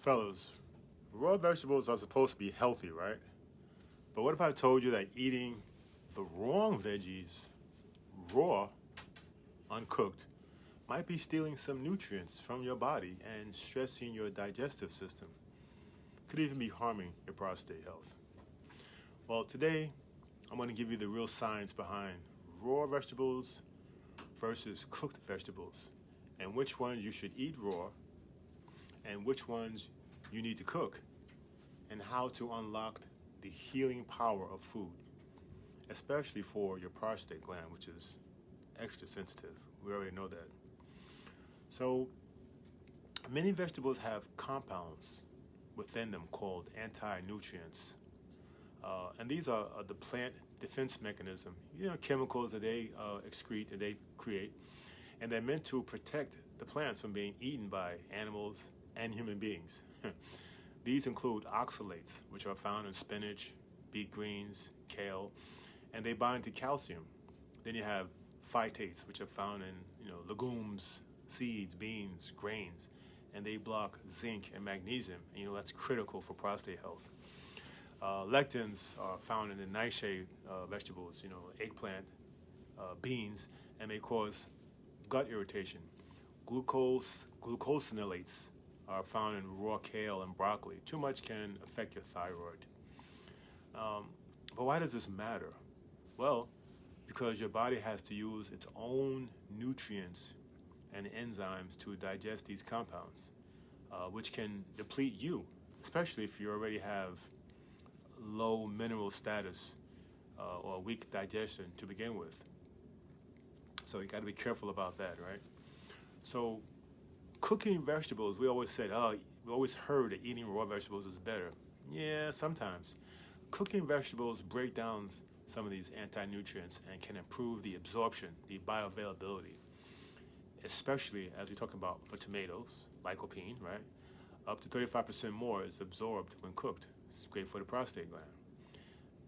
Fellas, raw vegetables are supposed to be healthy, right? But what if I told you that eating the wrong veggies raw, uncooked, might be stealing some nutrients from your body and stressing your digestive system? Could even be harming your prostate health. Well, today I'm going to give you the real science behind raw vegetables versus cooked vegetables, and which ones you should eat raw and which ones you need to cook, and how to unlock the healing power of food, especially for your prostate gland, which is extra sensitive. We already know that. So many vegetables have compounds within them called anti-nutrients. And these are the plant defense mechanism, chemicals that they excrete and they create, and they're meant to protect the plants from being eaten by animals and human beings. These include oxalates, which are found in spinach, beet greens, kale, and they bind to calcium. Then you have phytates, which are found in legumes, seeds, beans, grains, and they block zinc and magnesium. And, that's critical for prostate health. Lectins are found in the nightshade vegetables, eggplant, beans, and may cause gut irritation. Glucosinolates are found in raw kale and broccoli. Too much can affect your thyroid. But why does this matter? Well, because your body has to use its own nutrients and enzymes to digest these compounds, which can deplete you, especially if you already have low mineral status or weak digestion to begin with. So you got to be careful about that, right? So cooking vegetables, we always heard that eating raw vegetables is better. Yeah, sometimes. Cooking vegetables break down some of these anti-nutrients and can improve the absorption, the bioavailability, especially as we talk about for tomatoes, lycopene, right? Up to 35% more is absorbed when cooked. It's great for the prostate gland.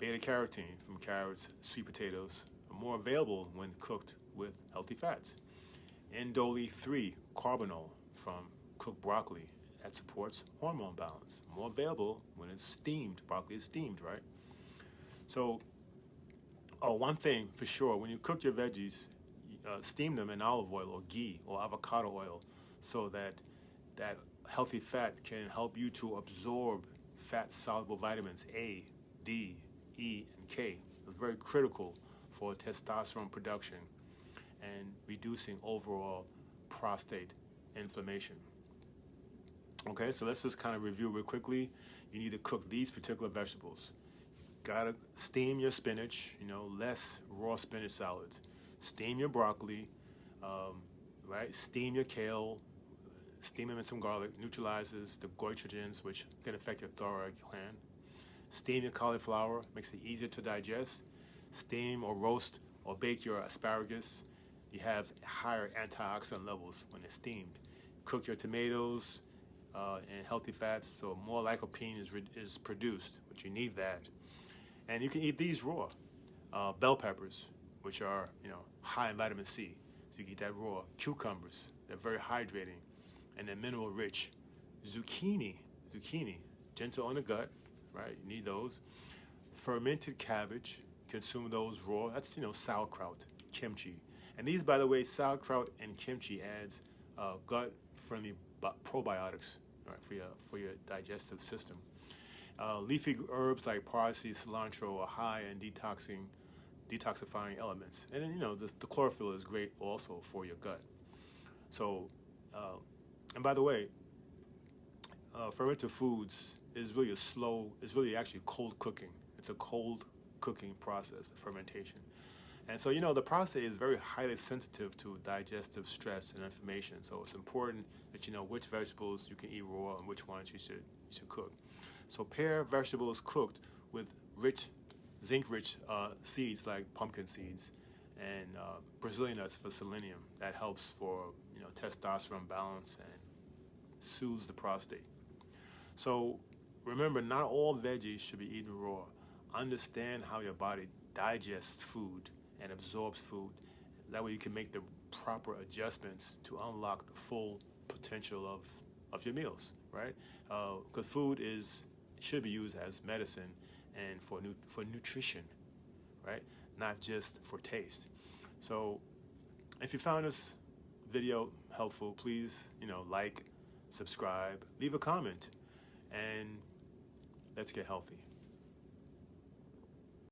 Beta-carotene from carrots, sweet potatoes are more available when cooked with healthy fats. Indole-3 carbinol from cooked broccoli that supports hormone balance. More available when it's steamed. Broccoli is steamed, right? So, one thing for sure, when you cook your veggies, steam them in olive oil or ghee or avocado oil so that healthy fat can help you to absorb fat-soluble vitamins A, D, E, and K. It's very critical for testosterone production and reducing overall prostate inflammation. Okay, so let's just kind of review real quickly. You need to cook these particular vegetables. Gotta steam your spinach, less raw spinach salads. Steam your broccoli, right? Steam your kale. Steam them in some garlic, neutralizes the goitrogens, which can affect your thyroid gland. Steam your cauliflower, makes it easier to digest. Steam or roast or bake your asparagus. You have higher antioxidant levels when it's steamed. Cook your tomatoes and healthy fats, so more lycopene is produced, but you need that. And you can eat these raw. Bell peppers, which are high in vitamin C, so you can eat that raw. Cucumbers, they're very hydrating, and they're mineral rich. Zucchini, gentle on the gut, right? You need those. Fermented cabbage, consume those raw. That's sauerkraut, kimchi. And these, by the way, sauerkraut and kimchi adds gut-friendly probiotics, right, for your digestive system. Leafy herbs like parsley, cilantro are high in detoxifying elements. And then, the chlorophyll is great also for your gut. So, and by the way, fermented foods is really actually cold cooking. It's a cold cooking process, the fermentation. And so, the prostate is very highly sensitive to digestive stress and inflammation. So it's important that you know which vegetables you can eat raw and which ones you should cook. So pair vegetables cooked with zinc-rich seeds like pumpkin seeds and Brazilian nuts for selenium. That helps for testosterone balance and soothes the prostate. So remember, not all veggies should be eaten raw. Understand how your body digests food and absorbs food. That way you can make the proper adjustments to unlock the full potential of of your meals, right? Because food should be used as medicine and for nutrition, right? Not just for taste. So if you found this video helpful, please, like, subscribe, leave a comment, and let's get healthy.